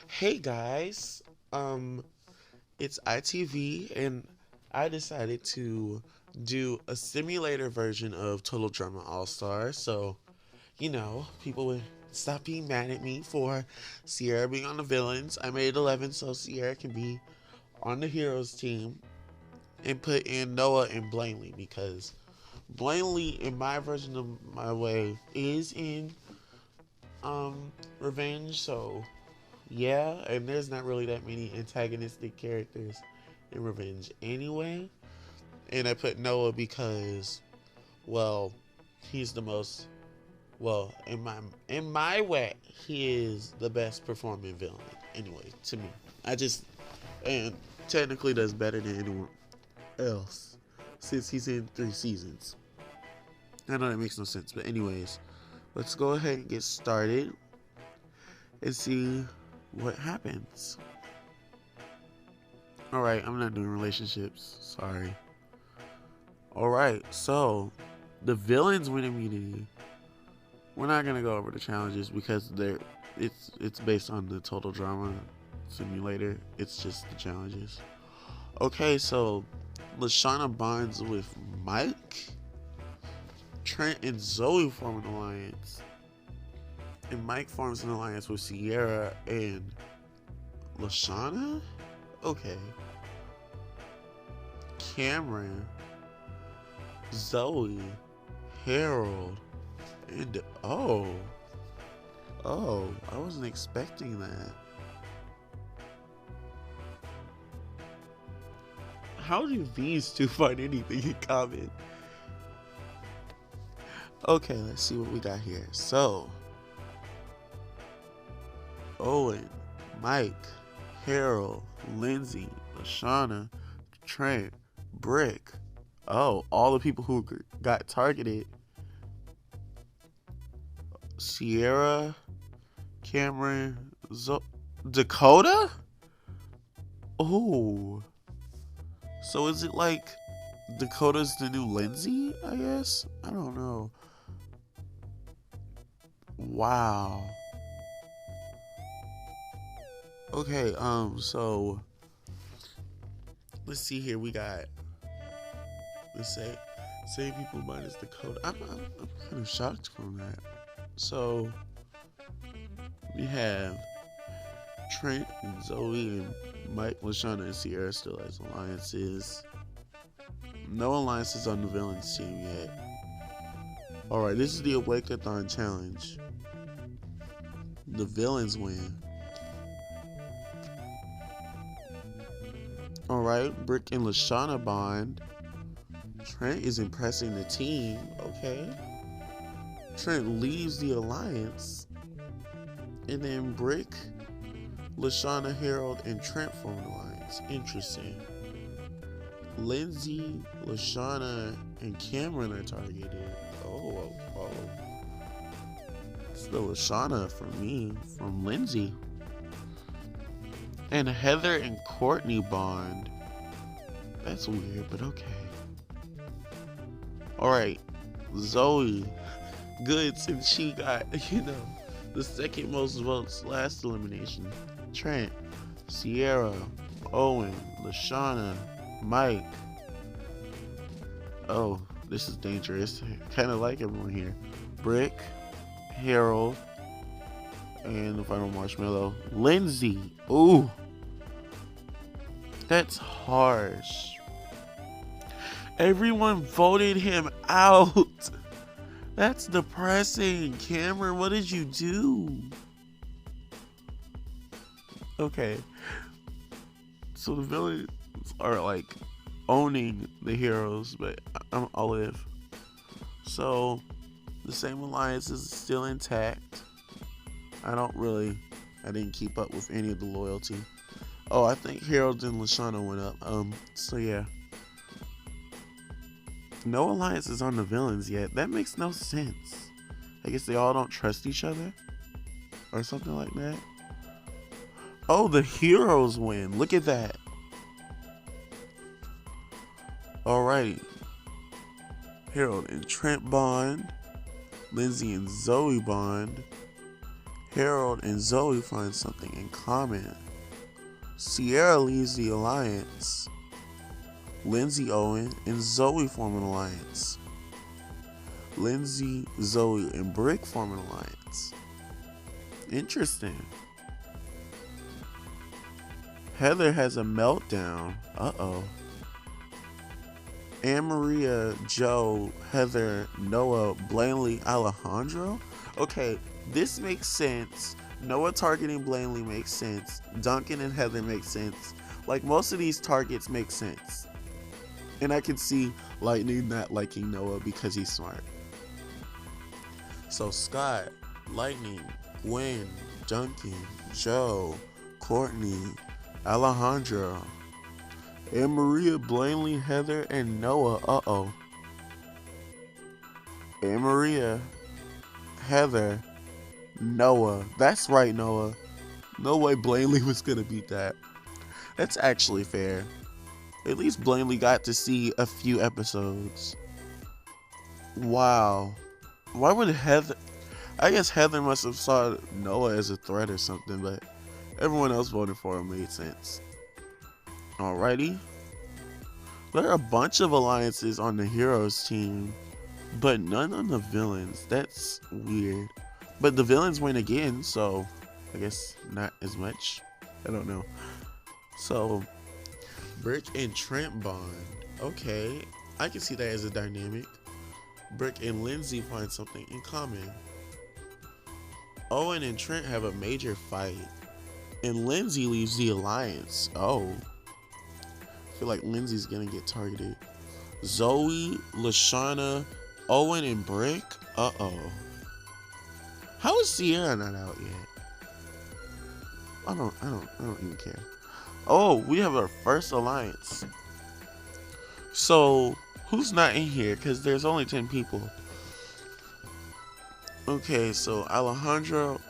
Hey guys, it's ITV, and I decided to do a simulator version of Total Drama All Star. So, people would stop being mad at me for Sierra being on the villains. I made 11 so Sierra can be on the heroes team and put in Noah and Blanley because Blanley, in my version of my way, is in Revenge. So yeah, and there's not really that many antagonistic characters in Revenge anyway. And I put Noah because, well, he's the most in my way, he is the best performing villain. Anyway, to me, I just and technically does better than anyone else since he's in 3 seasons. I know that makes no sense, but anyways, let's go ahead and get started and see what happens. Alright, I'm not doing relationships. Sorry. Alright, so the villains win immunity. We're not gonna go over the challenges because it's based on the Total Drama simulator. It's just the challenges. Okay, so Lashana bonds with Mike. Trent and Zoe form an alliance. And Mike forms an alliance with Sierra and Lashana? Okay. Cameron, Zoe, Harold, and I wasn't expecting that. How do these two find anything in common? Okay, let's see what we got here. So, Owen, Mike, Harold, Lindsay, Lashana, Trent, Brick. Oh, all the people who got targeted. Sierra, Cameron, Dakota? Oh. So is it like Dakota's the new Lindsay, I guess? I don't know. Wow. Okay, so let's see here. We got let's say same people minus Dakota. I'm kind of shocked from that. So we have Trent and Zoe and Mike, Lashana, and Sierra still as alliances. No alliances on the villains team yet. Alright, this is the Awake-a-thon challenge. The villains win. Alright, Brick and Lashana bond. Trent is impressing the team. Okay. Trent leaves the alliance. And then Brick, Lashana, Harold, and Trent form an alliance. Interesting. Lindsay, Lashana, and Cameron are targeted. Oh. It's the Lashana for me from Lindsay. And Heather and Courtney bond. That's weird, but okay. Alright, Zoe. Good, since she got, the second most votes last elimination. Trent, Sierra, Owen, Lashana, Mike. Oh, this is dangerous. Kind of like everyone here. Brick, Harold, and the final marshmallow, Lindsay. Ooh, that's harsh. Everyone voted him out. That's depressing. Cameron, what did you do? Okay. So the villains are like owning the heroes, but I'll live. So the same alliance is still intact. I didn't keep up with any of the loyalty. Oh, I think Harold and Lashana went up. So yeah. No alliances on the villains yet. That makes no sense. I guess they all don't trust each other? Or something like that. Oh, the heroes win. Look at that. Alright. Harold and Trent bond. Lindsay and Zoe bond. Harold and Zoe find something in common. Sierra leaves the alliance. Lindsay, Owen, and Zoe form an alliance. Lindsay, Zoe, and Brick form an alliance. Interesting. Heather has a meltdown. Uh-oh. Anne Maria, Joe, Heather, Noah, Blanley, Alejandro? Okay, this makes sense. Noah targeting Blanley makes sense. Duncan and Heather make sense. Like, most of these targets make sense. And I can see Lightning not liking Noah because he's smart. So Scott, Lightning, Gwen, Duncan, Joe, Courtney, Alejandro, and Maria, Blanley, Heather, and Noah. Uh-oh. And Maria, Heather, Noah. That's right, Noah. No way Blanley was gonna beat that. That's actually fair. At least Blanley got to see a few episodes. Wow. Why would Heather... I guess Heather must have saw Noah as a threat or something, but everyone else voted for him made sense. Alrighty. There are a bunch of alliances on the heroes team, but none on the villains. That's weird. But the villains win again, so I guess not as much. I don't know. So, Brick and Trent bond. Okay, I can see that as a dynamic. Brick and Lindsay find something in common. Owen and Trent have a major fight, and Lindsay leaves the alliance. Oh. I feel like Lindsay's gonna get targeted. Zoe, Lashana, Owen, and Brick? Uh-oh. How is Sierra not out yet? I don't even care. Oh, we have our first alliance. So, who's not in here? Because there's only 10 people. Okay, so Alejandro.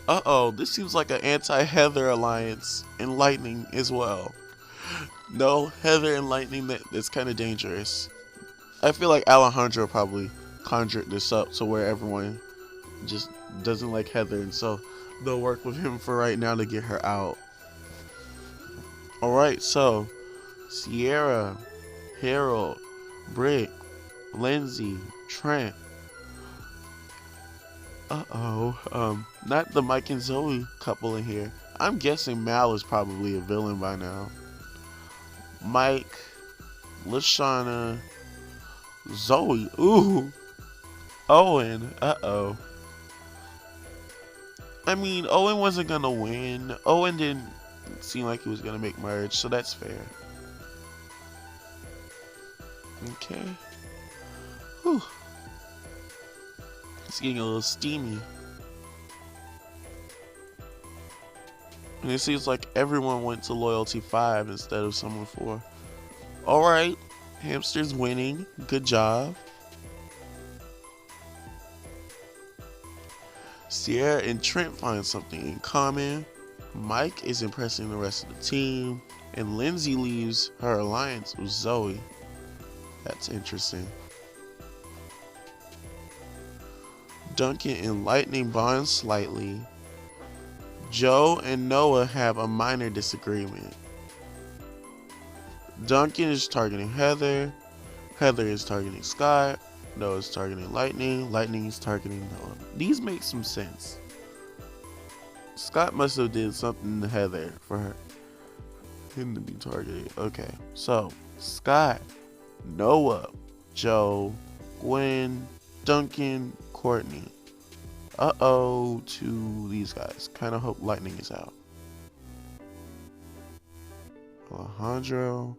Uh-oh, this seems like an anti-Heather alliance and Lightning as well. No, Heather and Lightning, that's kind of dangerous. I feel like Alejandro probably conjured this up to where everyone just doesn't like Heather, and so they'll work with him for right now to get her out. Alright, so Sierra, Harold, Brick, Lindsay, Trent. Not the Mike and Zoe couple in here. I'm guessing Mal is probably a villain by now. Mike, Lashana, Zoe, ooh, Owen, uh-oh. I mean, Owen wasn't gonna win. Owen didn't seem like he was gonna make merge, so that's fair. Okay. Whew. It's getting a little steamy. And it seems like everyone went to Loyalty 5 instead of Summer 4. Alright. Hamster's winning. Good job. Sierra and Trent find something in common. Mike is impressing the rest of the team. And Lindsay leaves her alliance with Zoe. That's interesting. Duncan and Lightning bond slightly. Joe and Noah have a minor disagreement. Duncan is targeting Heather. Heather is targeting Scott. Noah is targeting Lightning. Lightning is targeting Noah. These make some sense. Scott must have did something to Heather for him to be targeted. Okay, so Scott, Noah, Joe, Gwen, Duncan, Courtney. Uh-oh to these guys. Kind of hope Lightning is out. Alejandro.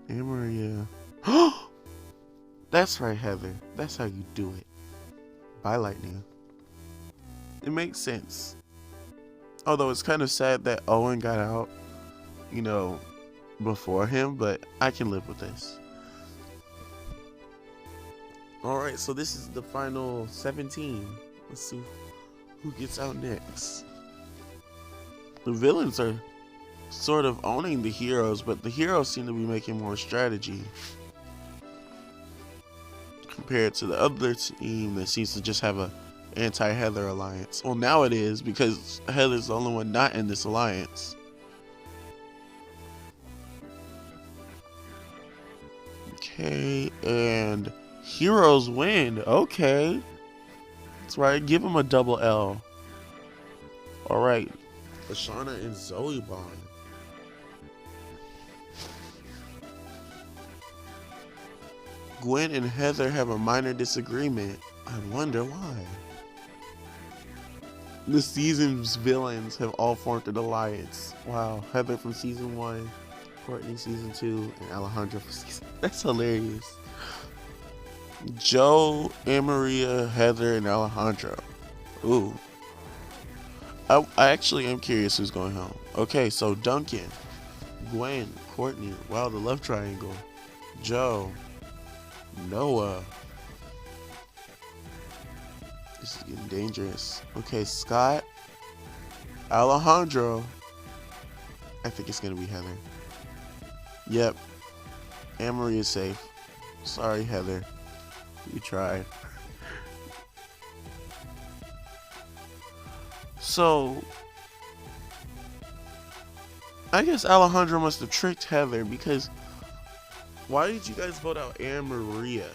And Maria. That's right, Heather. That's how you do it. Bye, Lightning. It makes sense. Although it's kind of sad that Owen got out, you know, before him, but I can live with this. Alright, so this is the final 17. Let's see who gets out next. The villains are sort of owning the heroes, but the heroes seem to be making more strategy compared to the other team that seems to just have a anti-Heather alliance. Well, now it is because Heather's the only one not in this alliance. Okay, and heroes win. Okay. That's right. Give him a double L. Alright. Lashana and Zoe bond. Gwen and Heather have a minor disagreement. I wonder why. The season's villains have all formed an alliance. Wow. Heather from season 1, Courtney season 2, and Alejandra from season... That's hilarious. Joe, Amaria, Heather, and Alejandro. Ooh. I actually am curious who's going home. Okay, so Duncan, Gwen, Courtney. Wow, the love triangle. Joe, Noah. This is getting dangerous. Okay, Scott, Alejandro. I think it's gonna be Heather. Yep. Anne-Marie is safe. Sorry, Heather. You tried. So, I guess Alejandro must have tricked Heather because why did you guys vote out Anne Maria?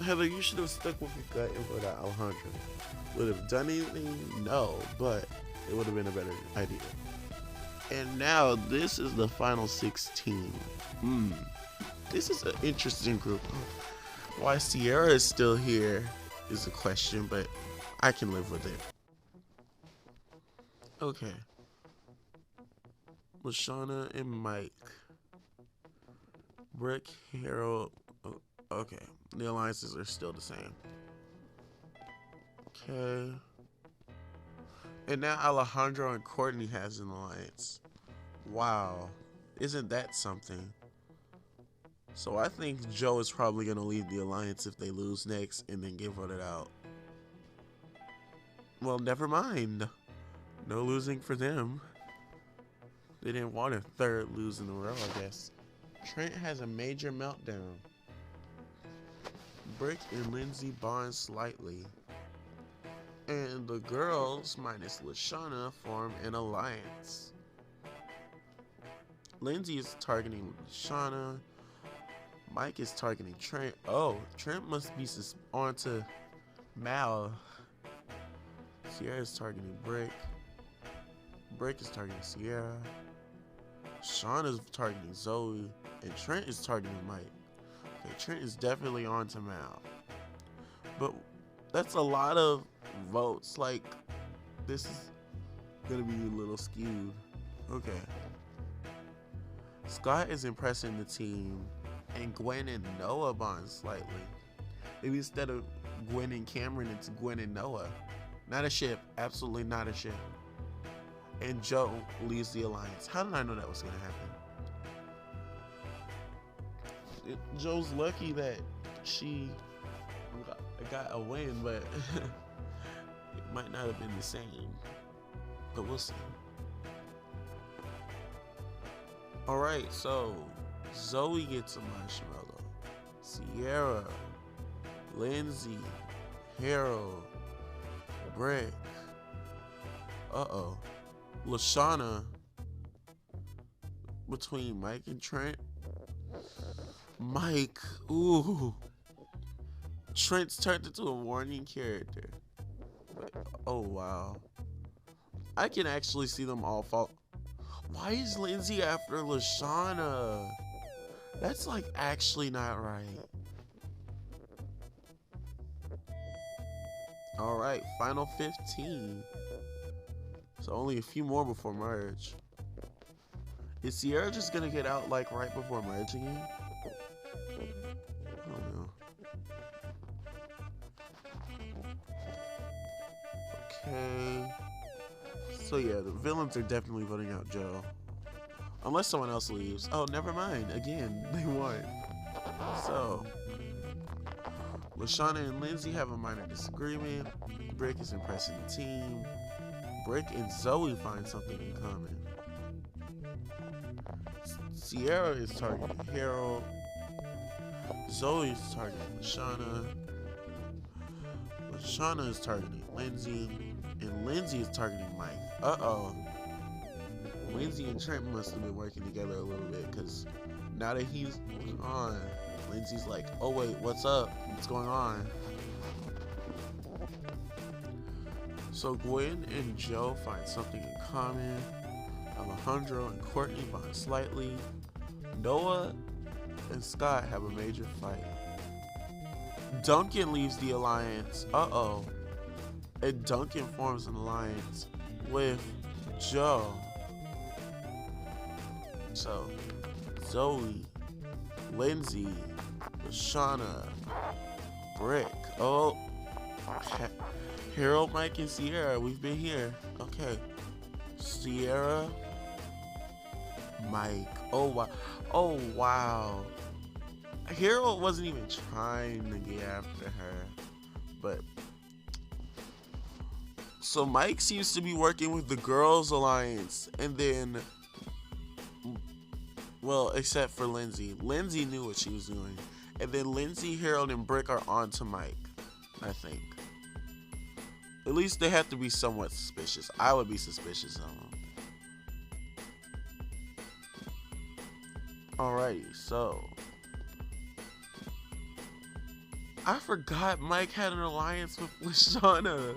Heather, you should have stuck with your gut and voted out Alejandro. Would have done anything? No, but it would have been a better idea. And now this is the final 16. This is an interesting group. Why Sierra is still here is a question, but I can live with it. Okay. Lashana and Mike. Brick, Harold. Okay. The alliances are still the same. Okay. And now Alejandro and Courtney has an alliance. Wow. Isn't that something? So I think Joe is probably going to leave the alliance if they lose next and then get voted out. Well, never mind. No losing for them. They didn't want a third lose in a row, I guess. Trent has a major meltdown. Brick and Lindsay bond slightly. And the girls, minus Lashana, form an alliance. Lindsay is targeting Lashana. Mike is targeting Trent. Oh, Trent must be on to Mal. Sierra is targeting Brick. Brick is targeting Sierra. Sean is targeting Zoe. And Trent is targeting Mike. Okay, Trent is definitely on to Mal. But that's a lot of votes. Like, this is gonna be a little skewed. Okay. Scott is impressing the team. And Gwen and Noah bond slightly. Maybe instead of Gwen and Cameron, it's Gwen and Noah. Not a ship. Absolutely not a ship. And Joe leaves the alliance. How did I know that was going to happen? Joe's lucky that she got a win, but it might not have been the same. But we'll see. Alright, so Zoe gets a marshmallow. Sierra, Lindsay, Harold, Brick. Uh-oh. Lashana. Between Mike and Trent. Mike. Ooh. Trent's turned into a warning character. Oh, wow. I can actually see them all fall. Why is Lindsay after Lashana? That's like actually not right. Alright, final 15. So only a few more before merge. Is Sierra just gonna get out like right before merge again? I don't know. Okay. So yeah, the villains are definitely voting out Joe. Unless someone else leaves. Oh, never mind. Again, they won. So, Lashana and Lindsay have a minor disagreement. Brick is impressing the team. Brick and Zoe find something in common. Sierra is targeting Harold. Zoe is targeting Lashana. Shauna is targeting Lindsay, and Lindsay is targeting Mike. Uh-oh. Lindsay and Trent must have been working together a little bit, because now that he's on, Lindsay's like, oh wait, what's up? What's going on? So Gwen and Joe find something in common. Alejandro and Courtney bond slightly. Noah and Scott have a major fight. Duncan leaves the alliance. Uh-oh. And Duncan forms an alliance with Joe. So, Zoe, Lindsay, Lashana, Brick. Oh, Harold, Mike, and Sierra. We've been here. Okay. Sierra, Mike. Oh, wow. Oh, wow. Harold wasn't even trying to get after her. But, so Mike seems to be working with the Girls Alliance. And then, well, except for Lindsay. Lindsay knew what she was doing. And then Lindsay, Harold, and Brick are on to Mike, I think. At least they have to be somewhat suspicious. I would be suspicious of them. Alrighty, so. I forgot Mike had an alliance with Lashana.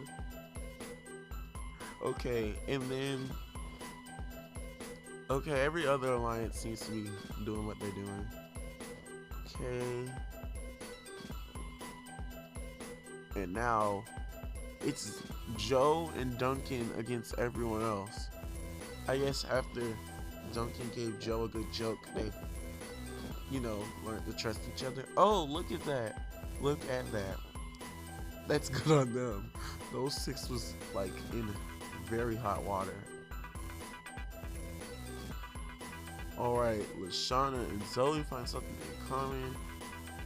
Okay, and then. Okay, every other alliance seems to be doing what they're doing. Okay. And now it's Joe and Duncan against everyone else. I guess after Duncan gave Joe a good joke, they, you know, learned to trust each other. Oh, look at that. Look at that. That's good on them. Those six was like in very hot water. Alright, Lashana and Zoe find something in common.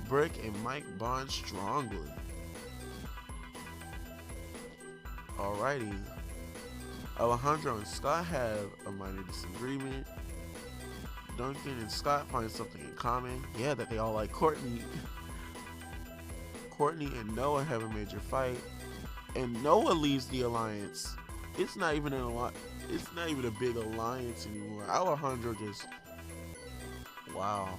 Brick and Mike bond strongly. Alrighty. Alejandro and Scott have a minor disagreement. Duncan and Scott find something in common. Yeah, that they all like Courtney. Courtney and Noah have a major fight. And Noah leaves the alliance. It's not even it's not even a big alliance anymore. Alejandro just, wow.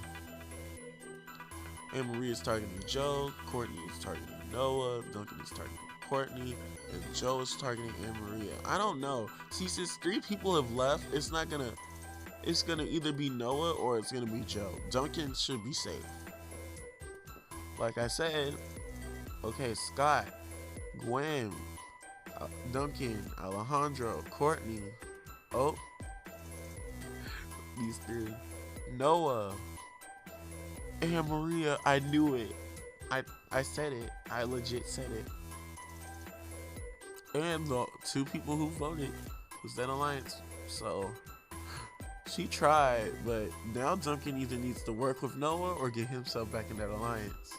And Maria is targeting Joe. Courtney is targeting Noah. Duncan is targeting Courtney. And Joe is targeting Anne Maria. I don't know. See, since 3 people have left, it's gonna either be Noah or it's gonna be Joe. Duncan should be safe. Like I said, okay, Scott, Gwen, Duncan, Alejandro, Courtney. Oh, these 3. Noah, and Maria. I knew it. I said it. I legit said it. And the 2 people who voted was that alliance. So she tried, but now Duncan either needs to work with Noah or get himself back in that alliance.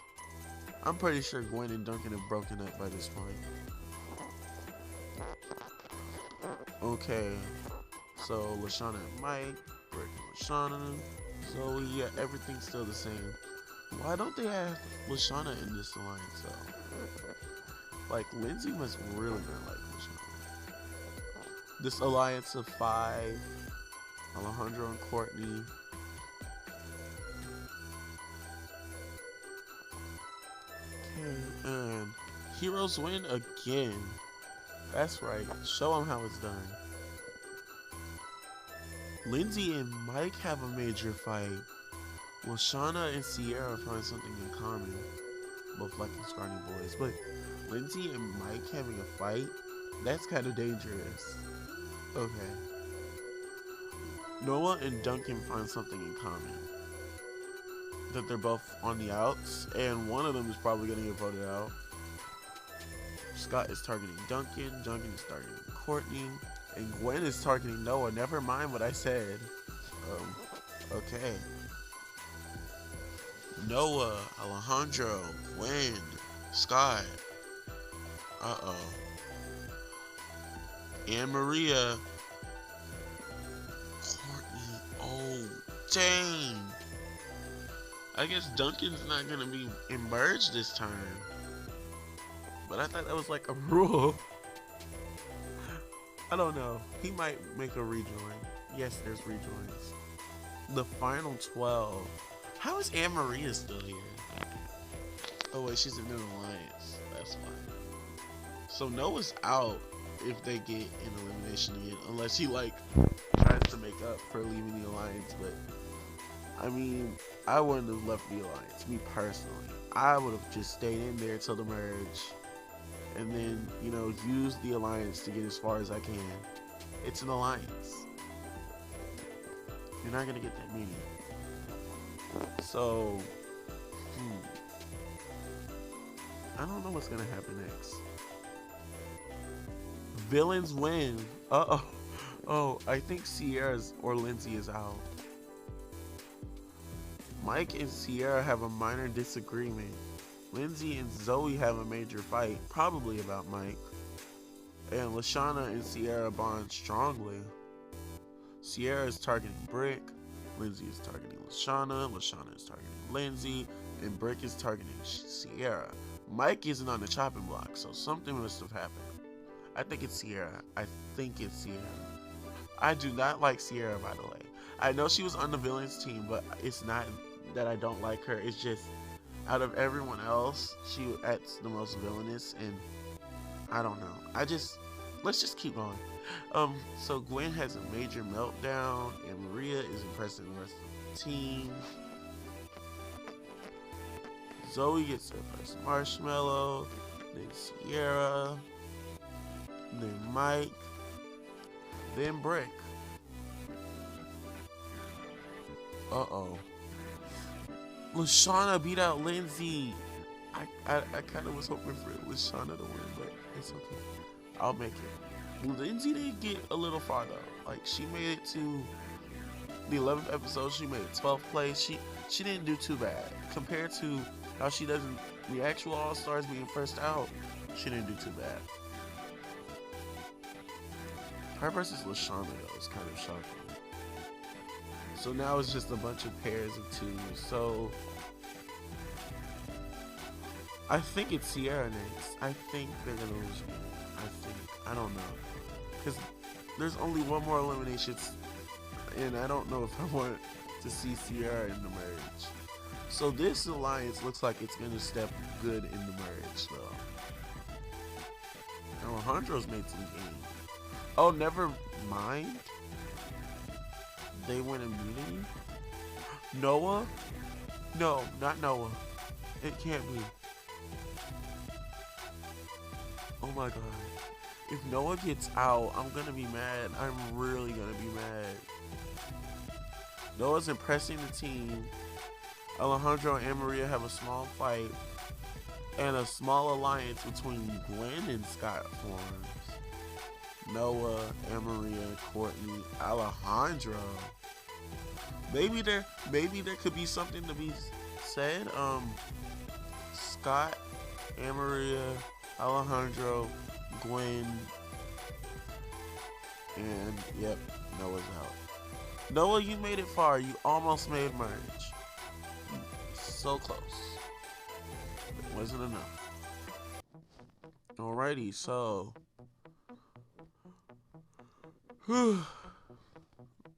I'm pretty sure Gwen and Duncan have broken up by this point. Okay, so Lashana and Mike, Brick and Lashana, Zoe, yeah, everything's still the same. Why don't they have Lashana in this alliance though? Like, Lindsay must really not like Lashana. This alliance of 5, Alejandro and Courtney. Okay, and heroes win again. That's right. Show them how it's done. Lindsay and Mike have a major fight. Lashana and Sierra find something in common. Both like the Scrawny Boys. But Lindsay and Mike having a fight? That's kind of dangerous. Okay. Noah and Duncan find something in common. That they're both on the outs, and one of them is probably going to get voted out. Scott is targeting Duncan, Duncan is targeting Courtney, and Gwen is targeting Noah. Never mind what I said. Okay. Noah, Alejandro, Gwen, Scott. Uh-oh. Anne Maria. Courtney. Oh, dang. I guess Duncan's not going to be emerged this time. But I thought that was like a rule. I don't know. He might make a rejoin. Yes, there's rejoins. The final 12. How is Anne Maria still here? Oh wait, she's in an alliance. That's fine. So Noah's out if they get an elimination again, unless he like tries to make up for leaving the alliance. But I mean, I wouldn't have left the alliance. Me personally, I would have just stayed in there till the merge, and then use the alliance to get as far as I can. It's an alliance. You're not gonna get that many. So, I don't know what's gonna happen next. Villains win. Uh-oh. Oh, I think Sierra's or Lindsay is out. Mike and Sierra have a minor disagreement. Lindsay and Zoe have a major fight, probably about Mike. And Lashana and Sierra bond strongly. Sierra is targeting Brick. Lindsay is targeting Lashana. Lashana is targeting Lindsay. And Brick is targeting Sierra. Mike isn't on the chopping block, so something must have happened. I think it's Sierra. I do not like Sierra, by the way. I know she was on the villains team, but it's not that I don't like her. It's just, out of everyone else, she acts the most villainous, and I don't know. Let's just keep going. So Gwen has a major meltdown, and Maria is impressing the rest of the team. Zoe gets her first marshmallow, then Sierra, then Mike, then Brick. Uh-oh. Lashana beat out Lindsay. I kind of was hoping for Lashana to win, but it's okay. I'll make it. Lindsay did get a little far though. Like, she made it to the 11th episode. She made 12th place. She didn't do too bad compared to how she does in the actual All Stars being first out. She didn't do too bad. Her versus Lashana though is kind of shocking. So now it's just a bunch of pairs of twos. So I think it's Sierra next. I think they're gonna lose me. I don't know. Because there's only one more elimination, and I don't know if I want to see Sierra in the merge. So this alliance looks like it's gonna step good in the merge though. Alejandro's made some game. Oh, never mind. They win immunity? Noah? No, not Noah. It can't be. Oh my god. If Noah gets out, I'm gonna be mad. I'm really gonna be mad. Noah's impressing the team. Alejandro and Maria have a small fight. And a small alliance between Gwen and Scott forms. Noah, Maria, Courtney, Alejandro. Maybe there could be something to be said. Scott, Maria, Alejandro, Gwen, and yep, Noah's out. Noah, you made it far. You almost made merge. So close. It wasn't enough. Alrighty, so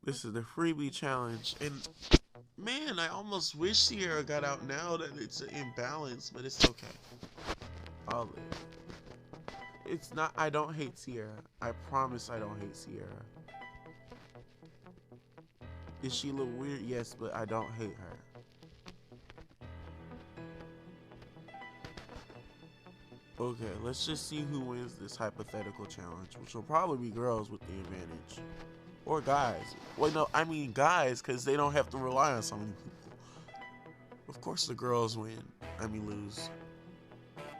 this is the freebie challenge, and man, I almost wish Sierra got out now that it's an imbalance, but it's okay. I'll live. It's not, I don't hate Sierra. I promise I don't hate Sierra. Is she a little weird? Yes, but I don't hate her. Okay, let's just see who wins this hypothetical challenge, which will probably be girls with the advantage. Or guys. Wait, no, I mean guys, because they don't have to rely on so many people. Of course the girls win. Lose.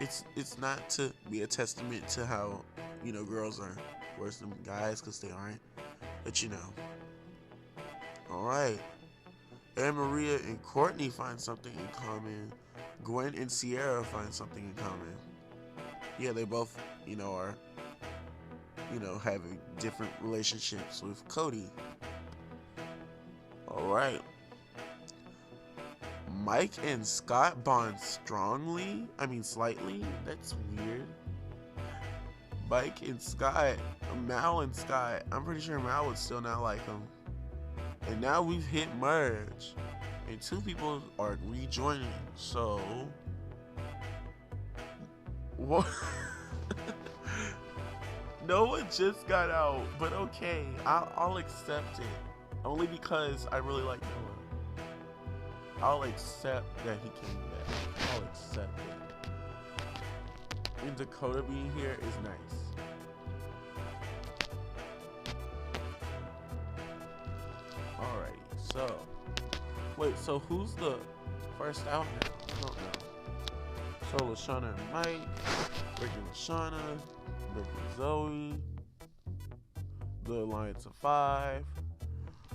It's not to be a testament to how, girls are worse than guys, because they aren't. But Alright. Anne Maria and Courtney find something in common. Gwen and Sierra find something in common. Yeah, they both, are, having different relationships with Cody. Alright. Mike and Scott bond strongly? I mean, slightly? That's weird. Mike and Scott, Mal and Scott. I'm pretty sure Mal would still not like him. And now we've hit merge. And 2 people are rejoining. So, what? Noah just got out, but okay, I'll accept it. Only because I really like Noah. I'll accept that he came back. I'll accept it. And Dakota being here is nice. Alright, so wait, so who's the first out now? I don't know. So Lashana and Mike, Rick and Lashana, Rick and Zoe, the Alliance of 5,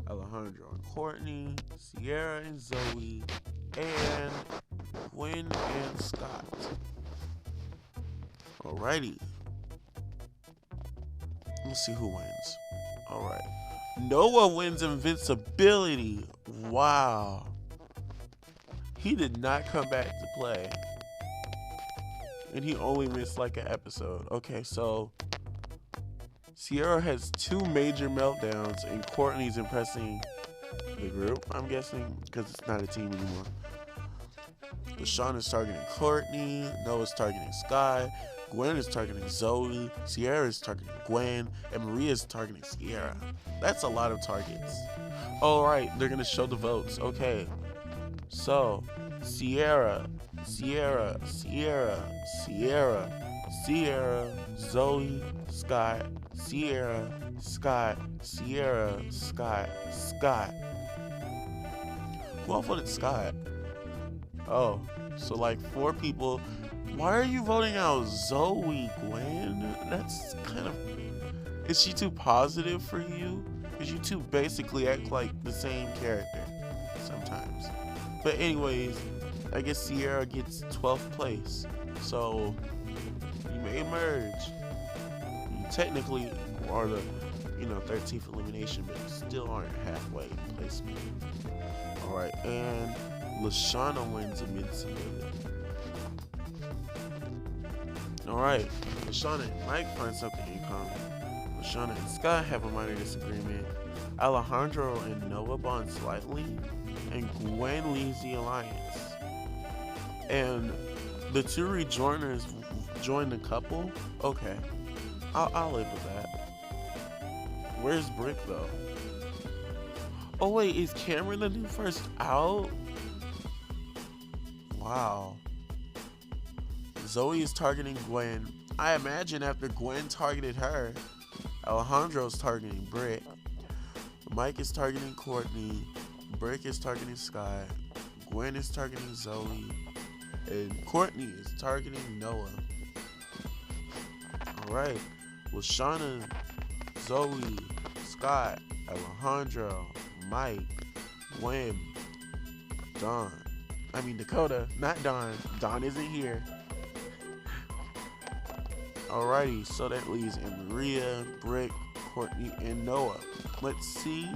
Alejandro and Courtney, Sierra and Zoe, and Gwen and Scott. Alrighty. Let's see who wins. Alright. Noah wins invincibility. Wow. He did not come back to play. And he only missed like an episode. Okay, so Sierra has 2 major meltdowns and Courtney's impressing the group, I'm guessing, because it's not a team anymore. LaShawn is targeting Courtney, Noah's targeting Sky, Gwen is targeting Zoe, Sierra is targeting Gwen, and Maria is targeting Sierra. That's a lot of targets. Alright, they're gonna show the votes. Okay. So, Sierra, Sierra, Sierra, Sierra, Sierra, Zoe, Scott, Sierra, Scott, Sierra, Scott, Scott. Who all voted Scott? Oh, so like 4 people. Why are you voting out Zoe, Gwen? That's kind of... Is she too positive for you? Because you 2 basically act like the same character sometimes. But anyways, I guess Sierra gets 12th place. So, you may merge. You technically are the, 13th elimination, but you still aren't halfway placement. Alright, and Lashana wins invincibility. Alright, Lashana and Mike find something in common. Lashana and Scott have a minor disagreement. Alejandro and Noah bond slightly. And Gwen leaves the alliance. And the 2 rejoiners join the couple? Okay, I'll live with that. Where's Brick though? Oh wait, is Cameron the new first out? Wow. Zoe is targeting Gwen. I imagine after Gwen targeted her, Alejandro's targeting Brick. Mike is targeting Courtney. Brick is targeting Scott. Gwen is targeting Zoe. And Courtney is targeting Noah. Alright. Lashana, Zoe, Scott, Alejandro, Mike, Gwen, Dakota, not Dawn. Dawn isn't here. Alrighty, so that leaves Maria, Brick, Courtney, and Noah. Let's see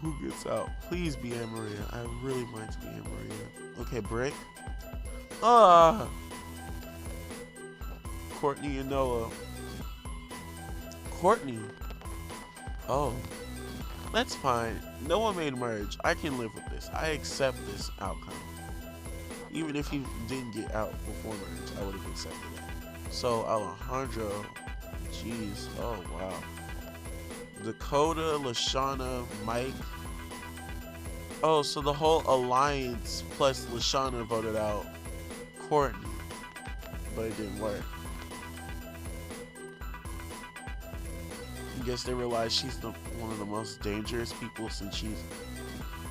who gets out. Please be Maria. I really want to be Maria. Okay, Brick. Courtney and Noah. Courtney. Oh, that's fine. Noah made merge. I can live with this. I accept this outcome. Even if he didn't get out before merge, I would have accepted it. So Alejandro, jeez, oh wow. Dakota, Lashana, Mike. Oh, so the whole alliance plus Lashana voted out Courtney, but it didn't work. I guess they realized she's one of the most dangerous people since she's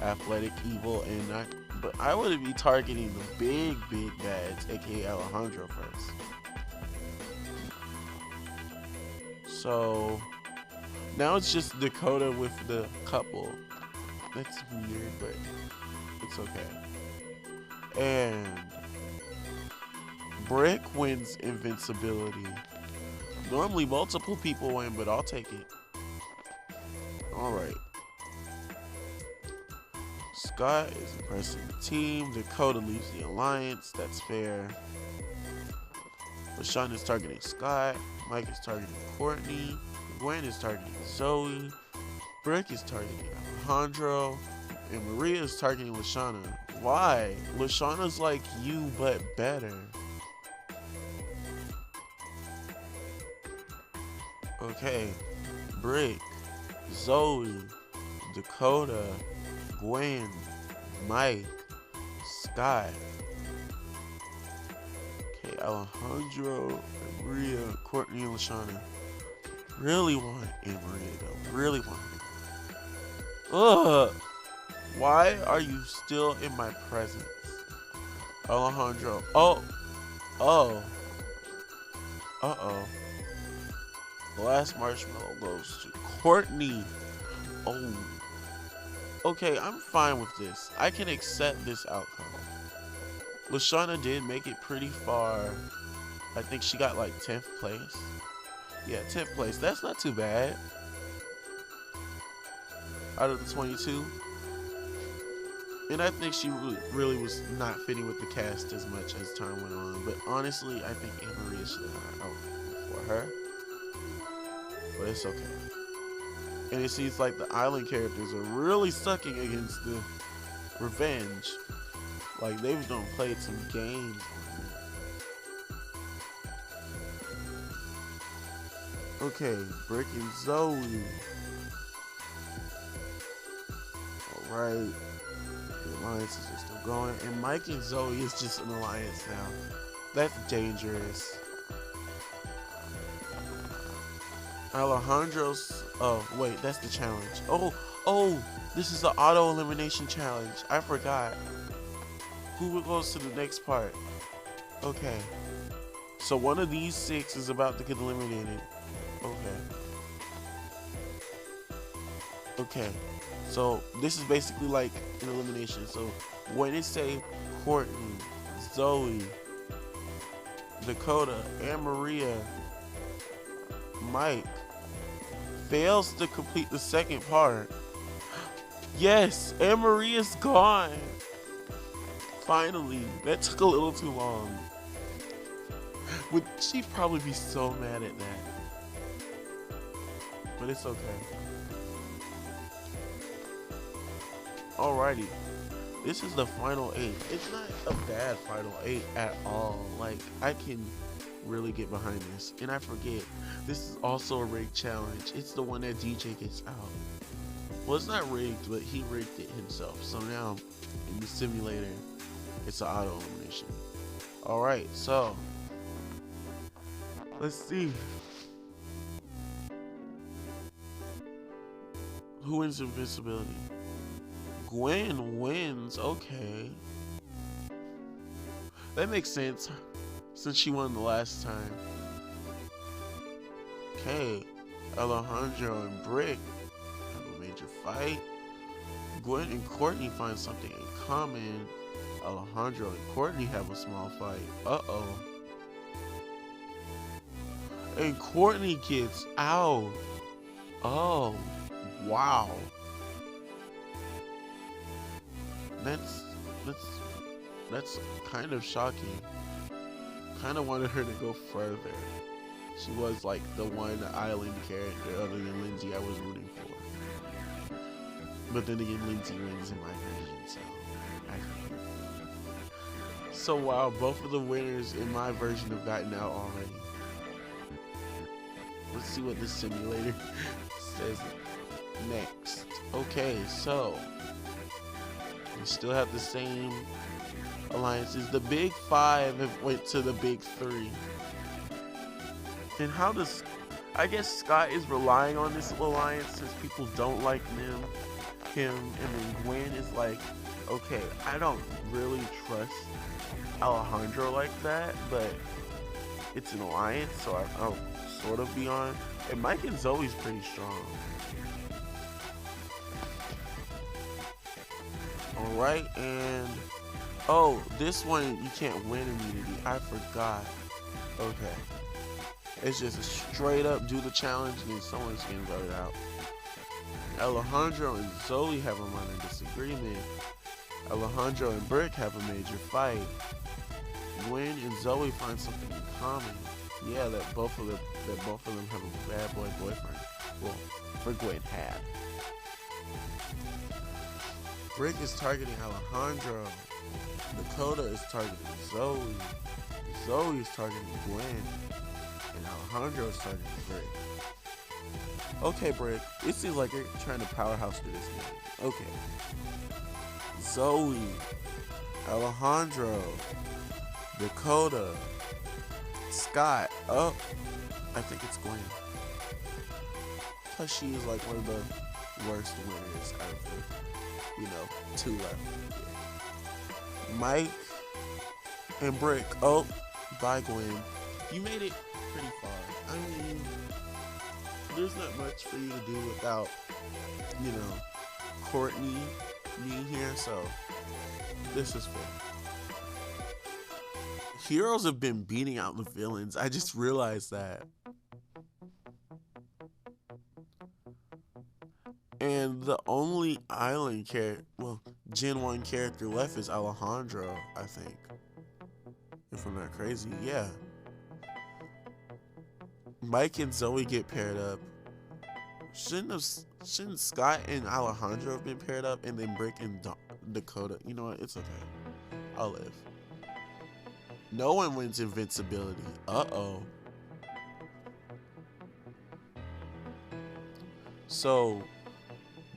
athletic, evil, and not. But I would be targeting the big bads, aka Alejandro first. So now it's just Dakota with the couple. That's weird, but it's okay. And Brick wins invincibility. Normally multiple people win, but I'll take it. Alright. Scott is impressing the team. Dakota leaves the alliance. That's fair. LaShawn is targeting Scott. Mike is targeting Courtney. Gwen is targeting Zoe. Brooke is targeting Alejandro. And Maria is targeting Lashana. Why? Lashana's like you, but better. Okay. Brick, Zoe, Dakota, Gwen, Mike, Scott. Okay, Alejandro, Maria, Courtney, and Lashana. Really want Maria though. Really want it. Ugh. Why are you still in my presence? Alejandro. Oh. Oh. Uh-oh. The last marshmallow goes to Courtney. Oh. Okay, I'm fine with this. I can accept this outcome. Lashana did make it pretty far. I think she got like 10th place. Yeah, 10th place. That's not too bad. Out of the 22. And I think she really was not fitting with the cast as much as time went on. But honestly, I think Anne-Marie should have got out for her. But it's okay. And it seems like the island characters are really sucking against the revenge. Like they've done played some games. Okay, Brick and Zoe. Alright. The alliances are still going. And Mike and Zoe is just an alliance now. That's dangerous. Alejandro's. Oh, wait, that's the challenge. Oh, this is the auto elimination challenge. I forgot. Who goes to the next part? Okay. So one of these 6 is about to get eliminated. Okay. So this is basically like an elimination. So when it say Courtney, Zoe, Dakota, and Maria, Mike fails to complete the second part. Yes, and Maria's gone. Finally, that took a little too long. Would she probably be so mad at that? But it's okay. Alrighty, this is the final 8. It's not a bad final 8 at all. Like, I can really get behind this. And I forget, this is also a rigged challenge. It's the one that DJ gets out. Well, it's not rigged, but he rigged it himself. So now, in the simulator, it's an auto elimination. Alright, so let's see. Who wins invincibility? Gwen wins. Okay. That makes sense since she won the last time. Okay. Alejandro and Brick have a major fight. Gwen and Courtney find something in common. Alejandro and Courtney have a small fight. Uh-oh. And Courtney gets out. Oh, wow. That's kind of shocking. Kind of wanted her to go further. She was like the one island character other than Lindsay I was rooting for. But then again, Lindsay wins in my version, so I can't. So wow, both of the winners in my version have gotten out already. Let's see what this simulator says next. Okay, so we still have the same alliances. The big 5 have went to the big 3. And how does, I guess Scott is relying on this alliance since people don't like him, and then Gwen is like, okay, I don't really trust Alejandro like that, but it's an alliance, so I'll sort of be on. And Mike and Zoe's pretty strong. Alright, and oh, this one you can't win immunity. I forgot. Okay. It's just a straight up do the challenge and then someone's getting voted out. Alejandro and Zoe have a minor disagreement. Alejandro and Brick have a major fight. Gwen and Zoe find something in common. Yeah, that both of them have a bad boy boyfriend. Well, for Gwen had. Brick is targeting Alejandro. Dakota is targeting Zoe. Zoe is targeting Gwen. And Alejandro is targeting Brick. Okay, Brick. It seems like you're trying to powerhouse through this game. Okay. Zoe. Alejandro. Dakota. Scott. Oh. I think it's Gwen. Plus she is like one of the worst winners out of the, 2 left. Yeah. Mike and Brick. Oh, bye Gwen. You made it pretty far. I mean, there's not much for you to do without, Courtney being here, so this is fair. Heroes have been beating out the villains. I just realized that. And the only island character, Gen 1 character left is Alejandro, I think. If I'm not crazy, yeah. Mike and Zoe get paired up. Shouldn't Scott and Alejandro have been paired up, and then Brick and Dakota? You know what? It's okay. I'll live. No one wins invincibility. Uh-oh. So,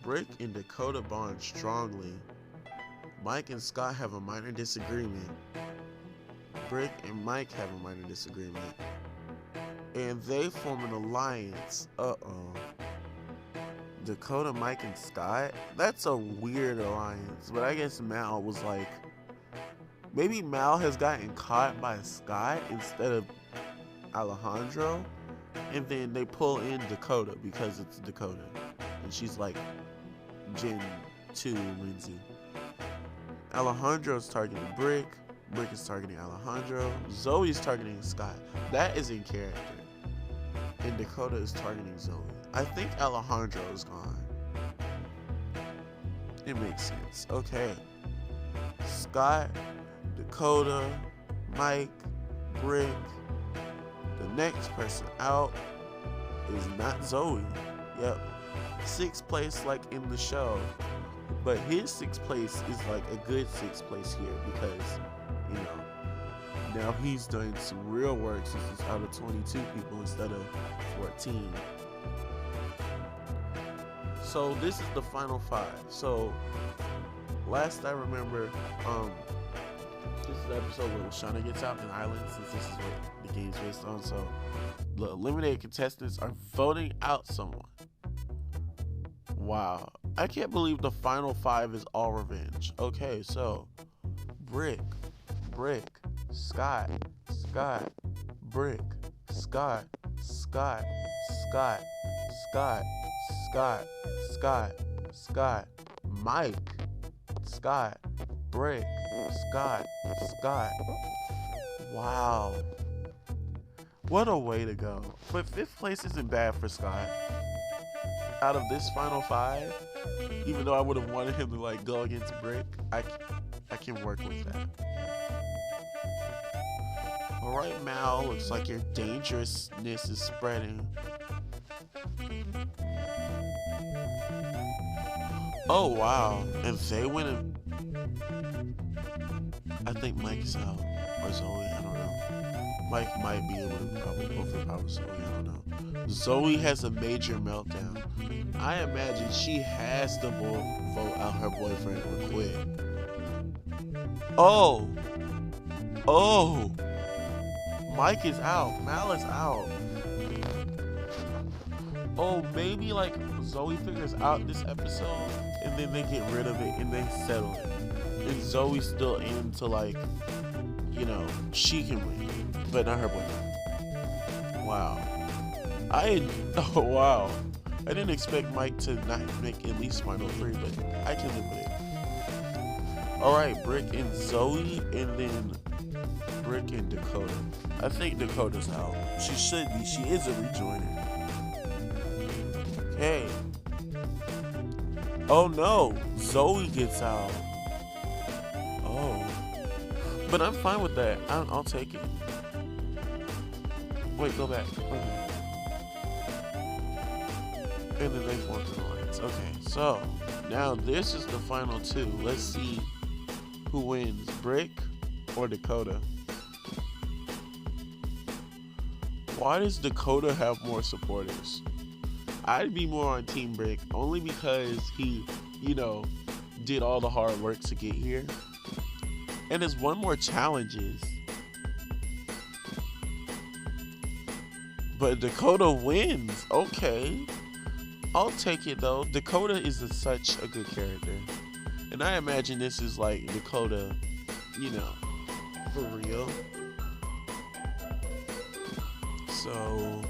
Brick and Dakota bond strongly. Mike and Scott have a minor disagreement. Brick and Mike have a minor disagreement. And they form an alliance. Uh-oh. Dakota, Mike, and Scott? That's a weird alliance. But I guess Mal was like... Maybe Mal has gotten caught by Scott instead of Alejandro. And then they pull in Dakota because it's Dakota. And she's like Gen 2 Lindsay. Alejandro's targeting Brick. Brick is targeting Alejandro. Zoe's targeting Scott. That is in character. And Dakota is targeting Zoe. I think Alejandro is gone. It makes sense. Okay. Scott, Dakota, Mike, Brick. The next person out is not Zoe. Yep. 6th place like in the show. But his 6th place is like a good 6th place here because, now he's doing some real work since it's out of 22 people instead of 14. So this is the final 5. So last I remember, this is the episode where Shauna gets out in Island, since this is what the game's based on. So the eliminated contestants are voting out someone. Wow. I can't believe the final 5 is all revenge. Okay, so Brick, Scott, Brick, Scott, Mike, Scott, Brick, Scott. Wow. What a way to go. But 5th place isn't bad for Scott. Out of this final 5, even though I would have wanted him to go against Brick, I can work with that. Alright, Mal, looks like your dangerousness is spreading. Oh, wow. And they win I think Mike's out. Or Zoe, I don't know. Mike might be able to probably Zoe, I don't know. Zoe has a major meltdown. I imagine she has to vote out her boyfriend or quit. Oh! Mike is out. Mal is out. Oh, maybe Zoe figures out this episode and then they get rid of it and they settle it. And Zoe's still in to she can win, but not her boyfriend. Wow. Wow. I didn't expect Mike to not make at least final 3, but I can live with it. Alright, Brick and Zoe, and then Brick and Dakota. I think Dakota's out. She should be. She is a rejoiner. Okay. Oh no, Zoe gets out. But I'm fine with that. I'll take it. Wait, go back. Wait. And then they formed an alliance. Okay, so now this is the final two. Let's see who wins, Brick or Dakota. Why does Dakota have more supporters? I'd be more on Team Brick only because he, did all the hard work to get here. And there's one more challenges. But Dakota wins. Okay. I'll take it though. Dakota is such a good character. And I imagine this is like Dakota, for real. So,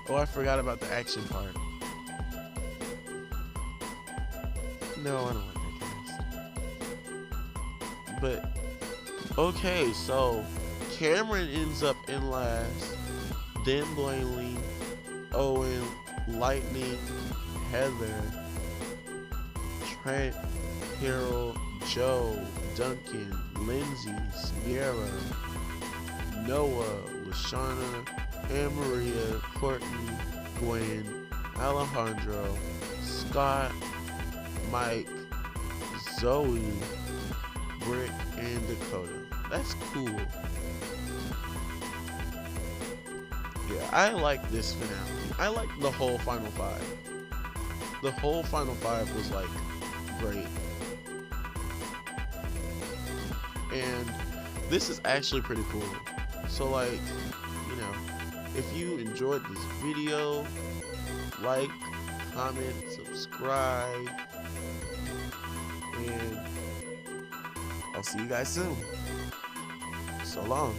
I forgot about the action part. No, I don't like that cast. But, okay, so Cameron ends up in last, then Blaney, Owen, Lightning, Heather, Trent, Harold, Joe, Duncan, Lindsay, Sierra, Noah, Lashana, Anne Maria, Courtney, Gwen, Alejandro, Scott, Mike, Zoe, Brick, and Dakota. That's cool. Yeah, I like this finale. I like the whole Final Five. The whole Final Five was like great. And this is actually pretty cool. So like, if you enjoyed this video, like, comment, subscribe, and I'll see you guys soon. So long.